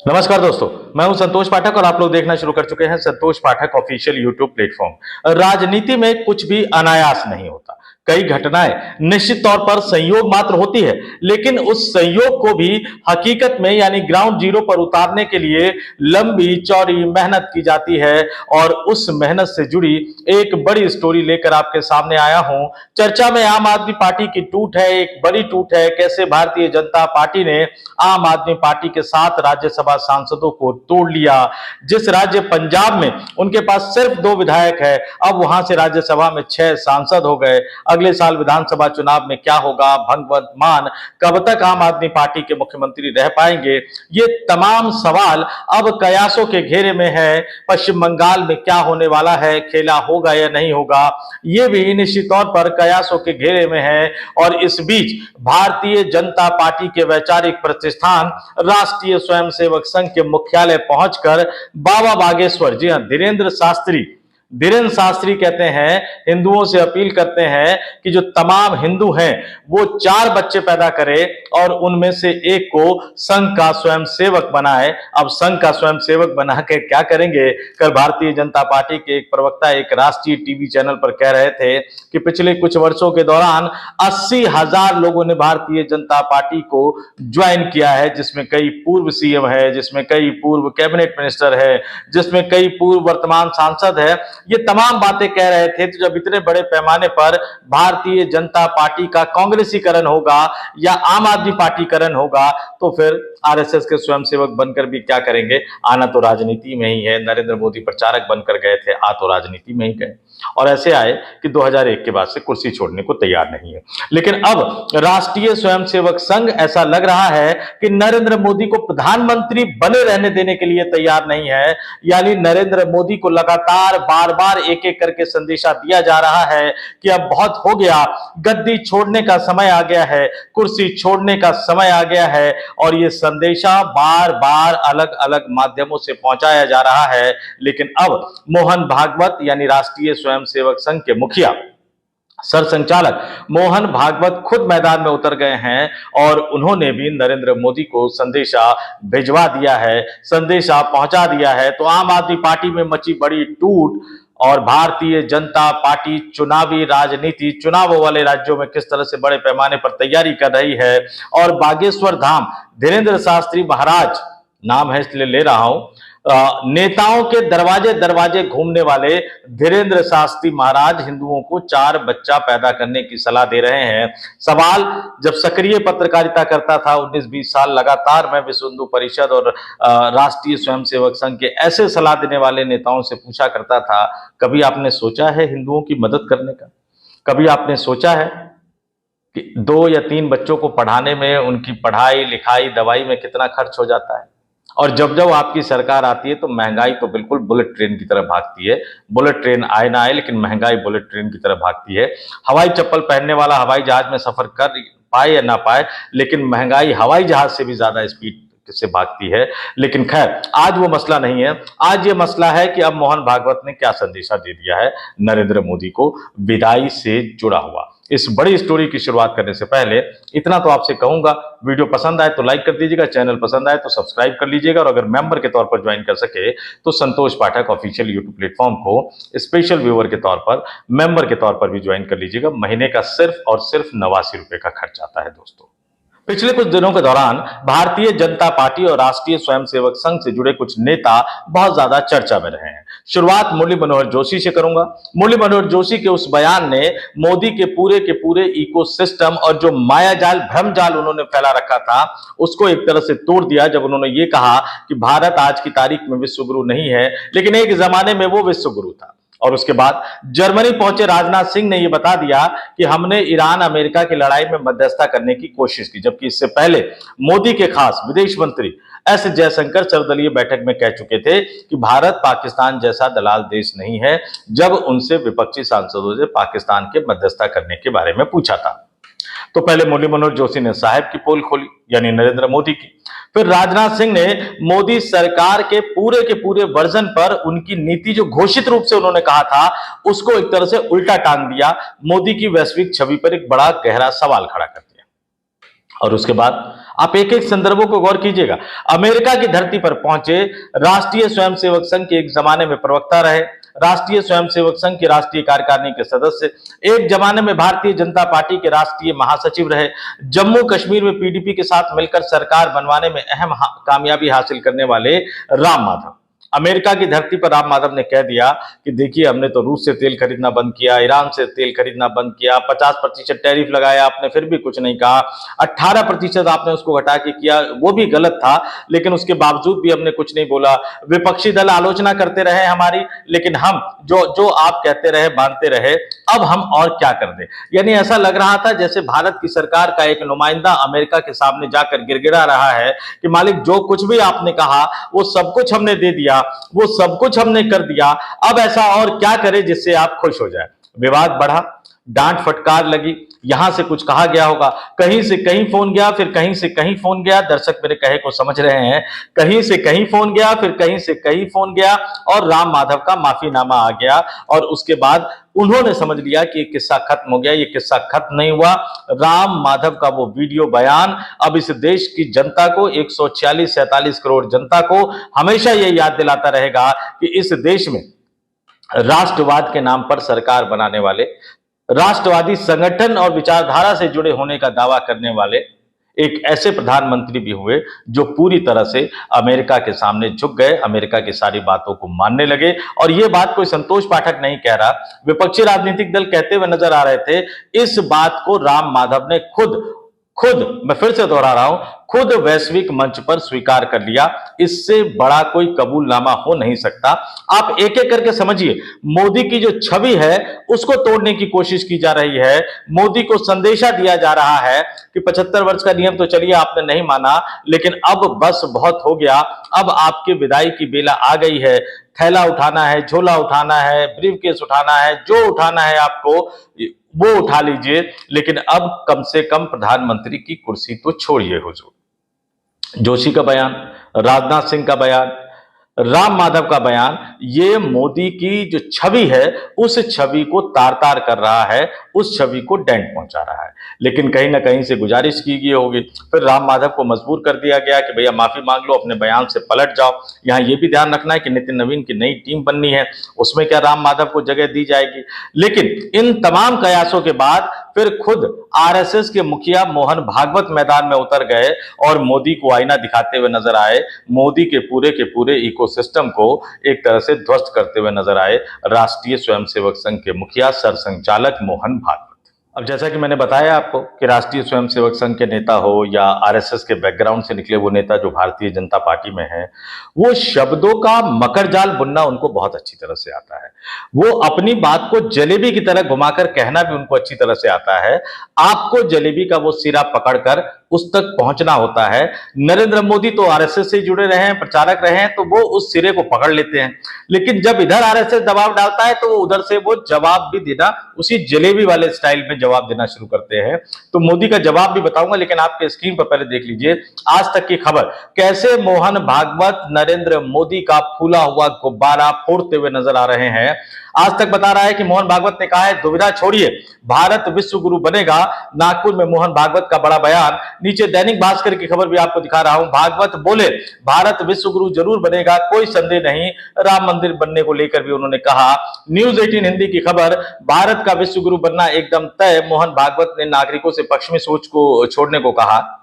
नमस्कार दोस्तों, मैं हूं संतोष पाठक और आप लोग देखना शुरू कर चुके हैं संतोष पाठक ऑफिशियल यूट्यूब प्लेटफॉर्म। राजनीति में कुछ भी अनायास नहीं होता। कई घटनाएं निश्चित तौर पर संयोग मात्र होती है, लेकिन उस संयोग को भी हकीकत में यानी ग्राउंड जीरो पर उतारने के लिए लंबी चौड़ी मेहनत की जाती है। और उस मेहनत से जुड़ी एक बड़ी स्टोरी लेकर आपके सामने आया हूं। चर्चा में आम आदमी पार्टी की टूट है, एक बड़ी टूट है। कैसे भारतीय जनता पार्टी ने आम आदमी पार्टी के 7 राज्यसभा सांसदों को तोड़ लिया। जिस राज्य पंजाब में उनके पास सिर्फ 2 विधायक है, अब वहां से राज्यसभा में 6 सांसद हो गए। अगले साल विधानसभा चुनाव में क्या होगा, भगवंत मान, कब तक आम आदमी पार्टी के मुख्यमंत्री रह पाएंगे, ये तमाम सवाल अब कयासों के घेरे में है। पश्चिम बंगाल में क्या होने वाला है, खेला होगा या नहीं होगा, ये भी निश्चित तौर पर कयासों के घेरे में है। और इस बीच भारतीय जनता पार्टी के वैचारिक प्रतिष्ठान राष्ट्रीय स्वयंसेवक संघ के मुख्यालय पहुंचकर बाबा बागेश्वर, जी हां, धीरेन्द्र शास्त्री कहते हैं, हिंदुओं से अपील करते हैं कि जो तमाम हिंदू हैं वो 4 बच्चे पैदा करें और उनमें से एक को संघ का स्वयंसेवक बनाए। अब संघ का स्वयंसेवक बना के क्या करेंगे? कल भारतीय जनता पार्टी के एक प्रवक्ता एक राष्ट्रीय टीवी चैनल पर कह रहे थे कि पिछले कुछ वर्षों के दौरान 80,000 लोगों ने भारतीय जनता पार्टी को ज्वाइन किया है, जिसमें कई पूर्व सीएम है, जिसमें कई पूर्व कैबिनेट मिनिस्टर है, जिसमें कई पूर्व वर्तमान सांसद है। ये तमाम बातें कह रहे थे। तो जब इतने बड़े पैमाने पर भारतीय जनता पार्टी का कांग्रेसीकरण होगा या आम आदमी पार्टीकरण होगा, तो फिर आरएसएस के स्वयंसेवक बनकर भी क्या करेंगे? आना तो राजनीति में ही है। नरेंद्र मोदी प्रचारक बनकर गए थे, आ तो राजनीति में ही गए और ऐसे आए कि 2001 के बाद से कुर्सी छोड़ने को तैयार नहीं है। लेकिन अब राष्ट्रीय स्वयंसेवक संघ ऐसा लग रहा है कि नरेंद्र मोदी को प्रधानमंत्री बने रहने देने के लिए तैयार नहीं है। यानी नरेंद्र मोदी को लगातार बार बार एक एक करके संदेशा दिया जा रहा है कि अब बहुत हो गया, गद्दी छोड़ने का समय आ गया है, कुर्सी छोड़ने का समय आ गया है। और ये संदेशा बार बार अलग अलग माध्यमों से पहुंचाया जा रहा है। लेकिन अब मोहन भागवत यानी राष्ट्रीय स्वयंसेवक संघ के मुखिया, सरसंचालक मोहन भागवत खुद मैदान में उतर गए हैं और उन्होंने भी नरेंद्र मोदी को संदेशा भिजवा दिया है, संदेशा पहुंचा दिया है। तो आम आदमी पार्टी में मची बड़ी टूट और भारतीय जनता पार्टी चुनावी राजनीति, चुनावों वाले राज्यों में किस तरह से बड़े पैमाने पर तैयारी कर रही है। और बागेश्वर धाम धीरेन्द्र शास्त्री महाराज नाम है इसलिए ले रहा हूं, नेताओं के दरवाजे दरवाजे घूमने वाले धीरेन्द्र शास्त्री महाराज हिंदुओं को 4 बच्चा पैदा करने की सलाह दे रहे हैं। सवाल जब सक्रिय पत्रकारिता करता था 19-20 साल लगातार, मैं विश्व हिंदू परिषद और राष्ट्रीय स्वयंसेवक संघ के ऐसे सलाह देने वाले नेताओं से पूछा करता था, कभी आपने सोचा है हिंदुओं की मदद करने का? कभी आपने सोचा है कि 2 या 3 बच्चों को पढ़ाने में उनकी पढ़ाई लिखाई दवाई में कितना खर्च हो जाता है? और जब जब आपकी सरकार आती है तो महंगाई तो बिल्कुल बुलेट ट्रेन की तरह भागती है। बुलेट ट्रेन आए ना आए, लेकिन महंगाई बुलेट ट्रेन की तरह भागती है। हवाई चप्पल पहनने वाला हवाई जहाज में सफर कर पाए या ना पाए, लेकिन महंगाई हवाई जहाज से भी ज्यादा स्पीड से भागती है। लेकिन खैर, आज वो मसला नहीं है। आज ये मसला है कि अब मोहन भागवत ने क्या संदेशा दे दिया है नरेंद्र मोदी को विदाई से जुड़ा हुआ। इस बड़ी स्टोरी की शुरुआत करने से पहले इतना तो आपसे कहूंगा, वीडियो पसंद आए तो लाइक कर दीजिएगा, चैनल पसंद आए तो सब्सक्राइब कर लीजिएगा और अगर मेंबर के तौर पर ज्वाइन कर सके तो संतोष पाठक ऑफिशियल यूट्यूब प्लेटफॉर्म को स्पेशल व्यूअर के तौर पर, मेंबर के तौर पर भी ज्वाइन कर लीजिएगा। महीने का सिर्फ और सिर्फ 89 रुपए का खर्च आता है दोस्तों। पिछले कुछ दिनों के दौरान भारतीय जनता पार्टी और राष्ट्रीय स्वयंसेवक संघ से जुड़े कुछ नेता बहुत ज्यादा चर्चा में रहे हैं। शुरुआत मुरली मनोहर जोशी से करूंगा। मुरली मनोहर जोशी के उस बयान ने मोदी के पूरे इकोसिस्टम और जो मायाजाल भ्रमजाल उन्होंने फैला रखा था उसको एक तरह से तोड़ दिया, जब उन्होंने ये कहा कि भारत आज की तारीख में विश्व गुरु नहीं है, लेकिन एक जमाने में वो विश्व गुरु था। और उसके बाद जर्मनी पहुंचे राजनाथ सिंह ने यह बता दिया कि हमने ईरान अमेरिका की लड़ाई में मध्यस्थता करने की कोशिश की, जबकि इससे पहले मोदी के खास विदेश मंत्री एस जयशंकर सर्वदलीय बैठक में कह चुके थे कि भारत पाकिस्तान जैसा दलाल देश नहीं है, जब उनसे विपक्षी सांसदों से पाकिस्तान के मध्यस्थता करने के बारे में पूछा था। तो पहले मुरली मनोहर जोशी ने साहब की पोल खोली, यानी नरेंद्र मोदी की। फिर राजनाथ सिंह ने मोदी सरकार के पूरे वर्जन पर उनकी नीति जो घोषित रूप से उन्होंने कहा था उसको एक तरह से उल्टा टांग दिया, मोदी की वैश्विक छवि पर एक बड़ा गहरा सवाल खड़ा कर दिया। और उसके बाद आप एक एक संदर्भों को गौर कीजिएगा। अमेरिका की धरती पर पहुंचे राष्ट्रीय स्वयंसेवक संघ के एक जमाने में प्रवक्ता रहे, राष्ट्रीय स्वयंसेवक संघ की राष्ट्रीय कार्यकारिणी के सदस्य, एक जमाने में भारतीय जनता पार्टी के राष्ट्रीय महासचिव रहे, जम्मू कश्मीर में पीडीपी के साथ मिलकर सरकार बनवाने में अहम कामयाबी हासिल करने वाले राम माधव। अमेरिका की धरती पर राम माधव ने कह दिया कि देखिए हमने तो रूस से तेल खरीदना बंद किया, ईरान से तेल खरीदना बंद किया, 50% टैरिफ लगाया आपने, फिर भी कुछ नहीं कहा, 18% आपने उसको घटा के किया, वो भी गलत था, लेकिन उसके बावजूद भी हमने कुछ नहीं बोला। विपक्षी दल आलोचना करते रहे हमारी, लेकिन हम जो जो आप कहते रहे मानते रहे, अब हम और क्या कर दे। यानी ऐसा लग रहा था जैसे भारत की सरकार का एक नुमाइंदा अमेरिका के सामने जाकर गिड़गिड़ा रहा है कि मालिक जो कुछ भी आपने कहा वो सब कुछ हमने दे दिया, वो सब कुछ हमने कर दिया, अब ऐसा और क्या करें जिससे आप खुश हो जाए। विवाद बढ़ा, डांट फटकार लगी, यहां से कुछ कहा गया होगा, कहीं से कहीं फोन गया, फिर कहीं से कहीं फोन गया, दर्शक मेरे कहे को समझ रहे हैं, कहीं से कहीं फोन गया, फिर कहीं से कहीं फोन गया और राम माधव का माफीनामा आ गया। और उसके बाद उन्होंने समझ लिया कि ये किस्सा खत्म हो गया। ये किस्सा खत्म नहीं हुआ। राम माधव का वो वीडियो बयान अब इस देश की जनता को, 146-47 करोड़ जनता को हमेशा ये याद दिलाता रहेगा कि इस देश में राष्ट्रवाद के नाम पर सरकार बनाने वाले, राष्ट्रवादी संगठन और विचारधारा से जुड़े होने का दावा करने वाले एक ऐसे प्रधानमंत्री भी हुए जो पूरी तरह से अमेरिका के सामने झुक गए, अमेरिका की सारी बातों को मानने लगे। और यह बात कोई संतोष पाठक नहीं कह रहा, विपक्षी राजनीतिक दल कहते हुए नजर आ रहे थे। इस बात को राम माधव ने खुद मैं फिर से दोहरा रहा हूं, खुद वैश्विक मंच पर स्वीकार कर लिया। इससे बड़ा कोई कबूलनामा हो नहीं सकता। आप एक एक करके समझिए, मोदी की जो छवि है उसको तोड़ने की कोशिश की जा रही है। मोदी को संदेशा दिया जा रहा है कि 75 वर्ष का नियम तो चलिए आपने नहीं माना, लेकिन अब बस बहुत हो गया, अब आपके विदाई की बेला आ गई है। थैला उठाना है, झोला उठाना है, ब्रीफकेस उठाना है, जो उठाना है आपको वो उठा लीजिए, लेकिन अब कम से कम प्रधानमंत्री की कुर्सी तो छोड़िए हुजूर। जोशी का बयान, राजनाथ सिंह का बयान, राम माधव का बयान, ये मोदी की जो छवि है उस छवि को तार तार कर रहा है, उस छवि को डेंट पहुंचा रहा है। लेकिन कहीं ना कहीं से गुजारिश की गई होगी, फिर राम माधव को मजबूर कर दिया गया कि भैया माफी मांग लो, अपने बयान से पलट जाओ। यहां यह भी ध्यान रखना है कि नितिन नवीन की नई टीम बननी है, उसमें क्या राम माधव को जगह दी जाएगी। लेकिन इन तमाम कयासों के बाद फिर खुद आरएसएस के मुखिया मोहन भागवत मैदान में उतर गए और मोदी को आईना दिखाते हुए नजर आए। मोदी के पूरे इकोसिस्टम को एक तरह से ध्वस्त करते हुए नजर आए राष्ट्रीय स्वयंसेवक संघ के मुखिया सरसंघचालक मोहन भागवत। अब जैसा कि मैंने बताया आपको कि राष्ट्रीय स्वयंसेवक संघ के नेता हो या आरएसएस के बैकग्राउंड से निकले वो नेता जो भारतीय जनता पार्टी में है, वो शब्दों का मकर जाल बुनना उनको बहुत अच्छी तरह से आता है। वो अपनी बात को जलेबी की तरह घुमाकर कहना भी उनको अच्छी तरह से आता है। आपको जलेबी का वो सिरा पकड़कर उस तक पहुंचना होता है। नरेंद्र मोदी तो आरएसएस से जुड़े रहे हैं, प्रचारक रहे हैं, तो वो उस सिरे को पकड़ लेते हैं। लेकिन जब इधर आरएसएस दबाव डालता है तो वो उधर से वो जवाब भी देना उसी जलेबी वाले स्टाइल में जवाब देना शुरू करते हैं। तो मोदी का जवाब भी बताऊंगा, लेकिन आपके स्क्रीन पर पहले देख लीजिए आज तक की खबर, कैसे मोहन भागवत नरेंद्र मोदी का फूला हुआ गुब्बारा फोड़ते हुए नजर आ रहे हैं। आज तक बता रहा है कि मोहन भागवत ने कहा है दुविधा छोड़िए, भारत विश्व गुरु बनेगा। नागपुर में मोहन भागवत का बड़ा बयान। नीचे दैनिक भास्कर की खबर भी आपको दिखा रहा हूं। भागवत बोले भारत विश्व गुरु जरूर बनेगा, कोई संदेह नहीं। राम मंदिर बनने को लेकर भी उन्होंने कहा। न्यूज 18 हिंदी की खबर, भारत का विश्व गुरु बनना एकदम तय, मोहन भागवत ने नागरिकों से पश्चिमी सोच को छोड़ने को कहा।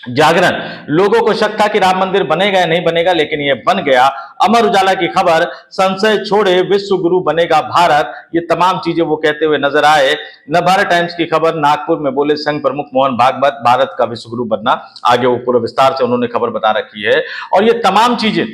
जागरण, लोगों को शक था कि राम मंदिर बनेगा या नहीं बनेगा, लेकिन यह बन गया। अमर उजाला की खबर, संशय छोड़े विश्व गुरु बनेगा भारत, ये तमाम चीजें वो कहते हुए नजर आए। नवभारत टाइम्स की खबर, नागपुर में बोले संघ प्रमुख मोहन भागवत, भारत का विश्व गुरु बनना। आगे वो पूरा विस्तार से उन्होंने खबर बता रखी है। और ये तमाम चीजें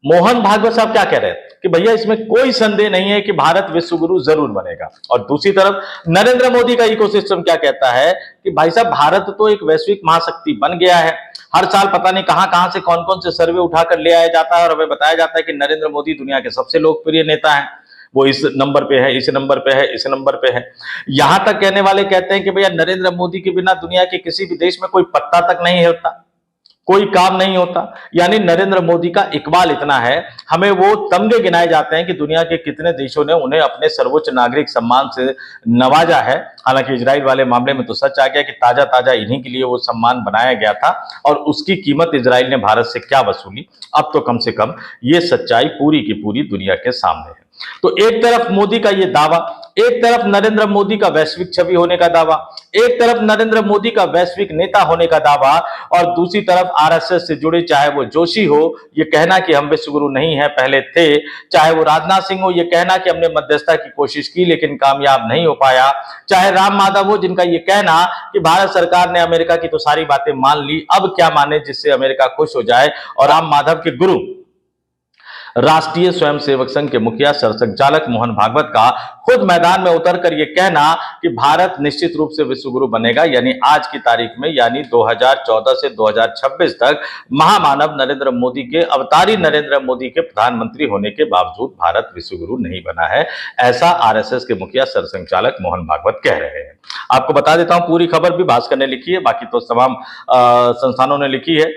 मोहन भागवत साहब क्या कह रहे हैं कि भैया इसमें कोई संदेह नहीं है कि भारत विश्व गुरु जरूर बनेगा। और दूसरी तरफ नरेंद्र मोदी का इकोसिस्टम क्या कहता है कि भाई साहब भारत तो एक वैश्विक महाशक्ति बन गया है। हर साल पता नहीं कहां से कौन कौन से सर्वे उठाकर ले आया जाता है और हमें बताया जाता है कि नरेंद्र मोदी दुनिया के सबसे लोकप्रिय नेता हैं। वो इस नंबर पे है, इस नंबर पे है, इस नंबर पे है। यहां तक कहने वाले कहते हैं कि भैया नरेंद्र मोदी के बिना दुनिया के किसी भी देश में कोई पत्ता तक नहीं हिलता। कोई काम नहीं होता। यानी नरेंद्र मोदी का इकबाल इतना है, हमें वो तमगे गिनाए जाते हैं कि दुनिया के कितने देशों ने उन्हें अपने सर्वोच्च नागरिक सम्मान से नवाजा है। हालांकि इजराइल वाले मामले में तो सच आ गया कि ताजा ताजा इन्हीं के लिए वो सम्मान बनाया गया था और उसकी कीमत इजराइल ने भारत से क्या वसूली, अब तो कम से कम ये सच्चाई पूरी की पूरी दुनिया के सामने है। तो एक तरफ मोदी का ये दावा, एक तरफ नरेंद्र मोदी का वैश्विक छवि होने का दावा, एक तरफ नरेंद्र मोदी का वैश्विक नेता होने का दावा और दूसरी तरफ आरएसएस से जुड़े, चाहे वो जोशी हो, ये कहना कि हम विश्वगुरु नहीं है पहले थे, चाहे वो राजनाथ सिंह हो, ये कहना कि हमने मध्यस्थता की कोशिश की लेकिन कामयाब नहीं हो पाया, चाहे राम माधव हो जिनका ये कहना कि भारत सरकार ने अमेरिका की तो सारी बातें मान ली, अब क्या माने जिससे अमेरिका खुश हो जाए, और राम माधव के गुरु राष्ट्रीय स्वयंसेवक संघ के मुखिया सरसंघचालक मोहन भागवत का खुद मैदान में उतरकर यह कहना कि भारत निश्चित रूप से विश्वगुरु बनेगा, यानी आज की तारीख में, यानी 2014 से 2026 तक महामानव नरेंद्र मोदी के, अवतारी नरेंद्र मोदी के प्रधानमंत्री होने के बावजूद भारत विश्वगुरु नहीं बना है, ऐसा आरएसएस के मुखिया सरसंघचालक मोहन भागवत कह रहे हैं। आपको बता देता हूं, पूरी खबर भी भास्कर ने लिखी है, बाकी तो तमाम संस्थानों ने लिखी है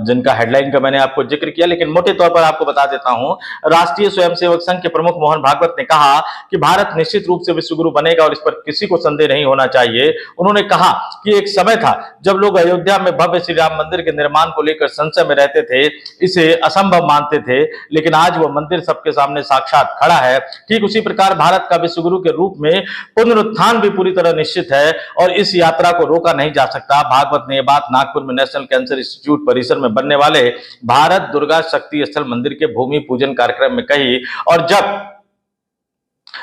जिनका हेडलाइन का मैंने आपको जिक्र किया, लेकिन मोटे तौर पर आपको बता देता हूं। राष्ट्रीय स्वयंसेवक संघ के प्रमुख मोहन भागवत ने कहा कि भारत निश्चित रूप से विश्वगुरु बनेगा और इस पर किसी को संदेह नहीं होना चाहिए। उन्होंने कहा कि एक समय था जब लोग अयोध्या में भव्य श्री राम मंदिर के निर्माण को लेकर संशय में रहते थे, इसे असंभव मानते थे, लेकिन आज वह मंदिर सबके सामने साक्षात खड़ा है। ठीक उसी प्रकार भारत का विश्वगुरु के रूप में पुनरुत्थान भी पूरी तरह निश्चित है और इस यात्रा को रोका नहीं जा सकता। भागवत ने यह बात नागपुर में नेशनल कैंसर इंस्टीट्यूट परिसर में बनने वाले भारत दुर्गा शक्ति स्थल मंदिर के भूमि पूजन कार्यक्रम में कही, और जब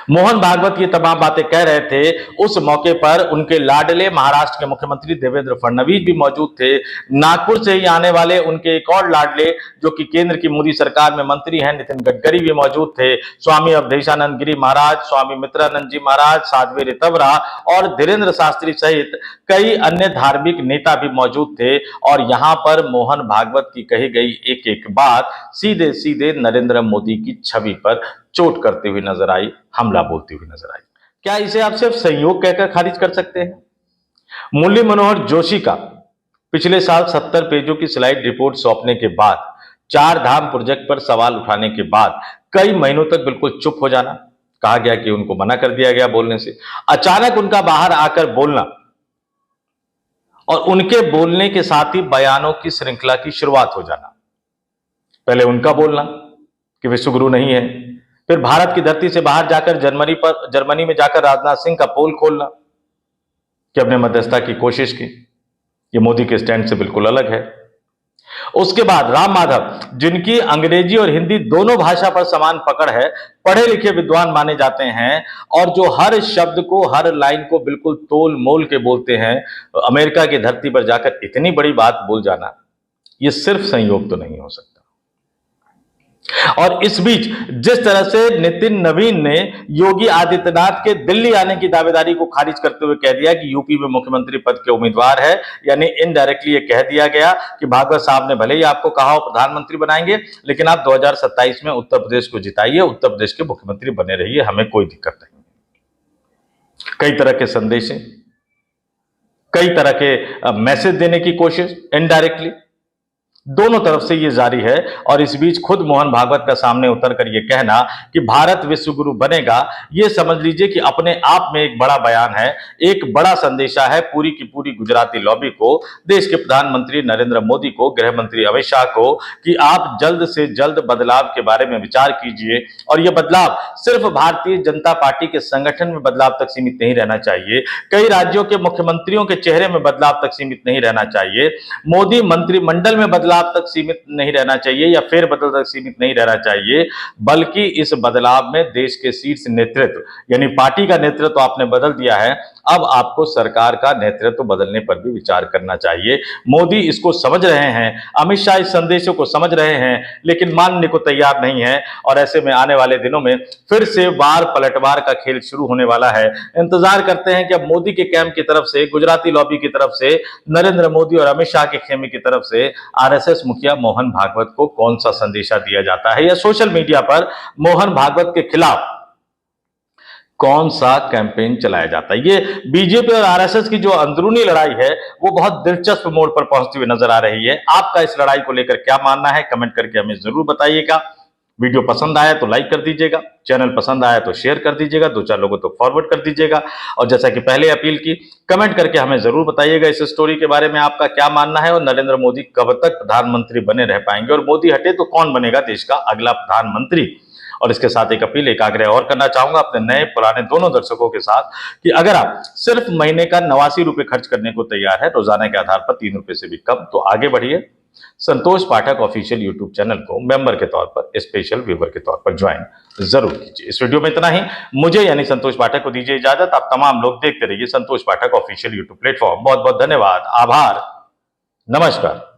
मोहन भागवत ये तमाम बातें कह रहे थे, उस मौके पर उनके लाडले महाराष्ट्र के मुख्यमंत्री देवेंद्र फडणवीस भी मौजूद थे। नागपुर से ही आने वाले उनके एक और लाडले जो कि केंद्र की मोदी सरकार में मंत्री हैं, नितिन गडकरी भी मौजूद थे। स्वामी अवधेशानंद गिरी महाराज, स्वामी मित्रानंद जी महाराज, साध्वी ऋतवरा और धीरेन्द्र शास्त्री सहित कई अन्य धार्मिक नेता भी मौजूद थे। और यहां पर मोहन भागवत की कही गई एक एक बात सीधे सीधे नरेंद्र मोदी की छवि पर चोट करते हुए नजर आई, हमला बोलती हुई नजर आई। क्या इसे आप सिर्फ संयोग कहकर खारिज कर सकते हैं? मुरली मनोहर जोशी का पिछले साल 70 पेजों की स्लाइड रिपोर्ट सौंपने के बाद, 4 धाम प्रोजेक्ट पर सवाल उठाने के बाद कई महीनों तक बिल्कुल चुप हो जाना, कहा गया कि उनको मना कर दिया गया बोलने से, अचानक उनका बाहर आकर बोलना और उनके बोलने के साथ ही बयानों की श्रृंखला की शुरुआत हो जाना। पहले उनका बोलना कि विश्वगुरु नहीं है, फिर भारत की धरती से बाहर जाकर जर्मनी में जाकर राजनाथ सिंह का पोल खोलना कि अपने मध्यस्थता की कोशिश की। ये मोदी के स्टैंड से बिल्कुल अलग है। उसके बाद राम माधव, जिनकी अंग्रेजी और हिंदी दोनों भाषा पर समान पकड़ है, पढ़े लिखे विद्वान माने जाते हैं और जो हर शब्द को, हर लाइन को बिल्कुल तोल मोल के बोलते हैं, अमेरिका की धरती पर जाकर इतनी बड़ी बात बोल जाना, यह सिर्फ संयोग तो नहीं हो सकता। और इस बीच जिस तरह से नितिन नवीन ने योगी आदित्यनाथ के दिल्ली आने की दावेदारी को खारिज करते हुए कह दिया कि यूपी में मुख्यमंत्री पद के उम्मीदवार है, यानी इनडायरेक्टली ये कह दिया गया कि भागवत साहब ने भले ही आपको कहा हो प्रधानमंत्री बनाएंगे, लेकिन आप 2027 में उत्तर प्रदेश को जिताइए, उत्तर प्रदेश के मुख्यमंत्री बने रहिए, हमें कोई दिक्कत नहीं। कई तरह के संदेश, कई तरह के मैसेज देने की कोशिश इनडायरेक्टली दोनों तरफ से ये जारी है। और इस बीच खुद मोहन भागवत का सामने उतरकर ये कहना कि भारत विश्वगुरु बनेगा, ये समझ लीजिए कि अपने आप में एक बड़ा बयान है, एक बड़ा संदेशा है पूरी की पूरी गुजराती लॉबी को, देश के प्रधानमंत्री नरेंद्र मोदी को, गृह मंत्री अमित शाह को, कि आप जल्द से जल्द बदलाव के बारे में विचार कीजिए। और यह बदलाव सिर्फ भारतीय जनता पार्टी के संगठन में बदलाव तक सीमित नहीं रहना चाहिए, कई राज्यों के मुख्यमंत्रियों के चेहरे में बदलाव तक सीमित नहीं रहना चाहिए, मोदी मंत्रिमंडल में बदलाव तक सीमित नहीं रहना चाहिए या फेर बदल तक सीमित नहीं रहना चाहिए, बल्कि इस बदलाव में देश के शीर्ष नेतृत्व, यानी पार्टी का नेतृत्व आपने बदल दिया है, अब आपको सरकार का नेतृत्व बदलने पर भी विचार करना चाहिए। मोदी इसको समझ रहे हैं, अमित शाह इस संदेशों को समझ रहे हैं, लेकिन मानने को तैयार नहीं है। और ऐसे में आने वाले दिनों में फिर से वार पलटवार का खेल शुरू होने वाला है। इंतजार करते हैं कि अब मोदी के कैंप की तरफ से, गुजराती लॉबी की तरफ से, नरेंद्र मोदी और अमित शाह के खेमे की तरफ से आरएसएस मुखिया मोहन भागवत को कौन सा संदेशा दिया जाता है, या सोशल मीडिया पर मोहन भागवत के खिलाफ कौन सा कैंपेन चलाया जाता है। ये बीजेपी और आरएसएस की जो अंदरूनी लड़ाई है वो बहुत दिलचस्प मोड़ पर पहुंचती हुई नजर आ रही है। आपका इस लड़ाई को लेकर क्या मानना है, कमेंट करके हमें जरूर बताइएगा। वीडियो पसंद आया तो लाइक कर दीजिएगा, चैनल पसंद आया तो शेयर कर दीजिएगा, 2-4 लोगों तो फॉरवर्ड कर दीजिएगा। और जैसा कि पहले अपील की, कमेंट करके हमें जरूर बताइएगा इस स्टोरी के बारे में आपका क्या मानना है और नरेंद्र मोदी कब तक प्रधानमंत्री बने रह पाएंगे, और मोदी हटे तो कौन बनेगा देश का अगला प्रधानमंत्री। और इसके साथ एक अपील, एक आग्रह और करना चाहूंगा अपने नए पुराने दोनों दर्शकों के साथ कि अगर आप सिर्फ महीने का 89 रुपए खर्च करने को तैयार है रोजाना के आधार पर 3 रुपए से भी कम, तो आगे बढ़िए, संतोष पाठक ऑफिशियल यूट्यूब चैनल को मेंबर के तौर पर, स्पेशल व्यूवर के तौर पर ज्वाइन जरूर कीजिए। इस वीडियो में इतना ही। मुझे यानी संतोष पाठक को दीजिए इजाजत। आप तमाम लोग देखते रहिए संतोष पाठक ऑफिशियल यूट्यूब प्लेटफॉर्म। बहुत बहुत धन्यवाद, आभार, नमस्कार।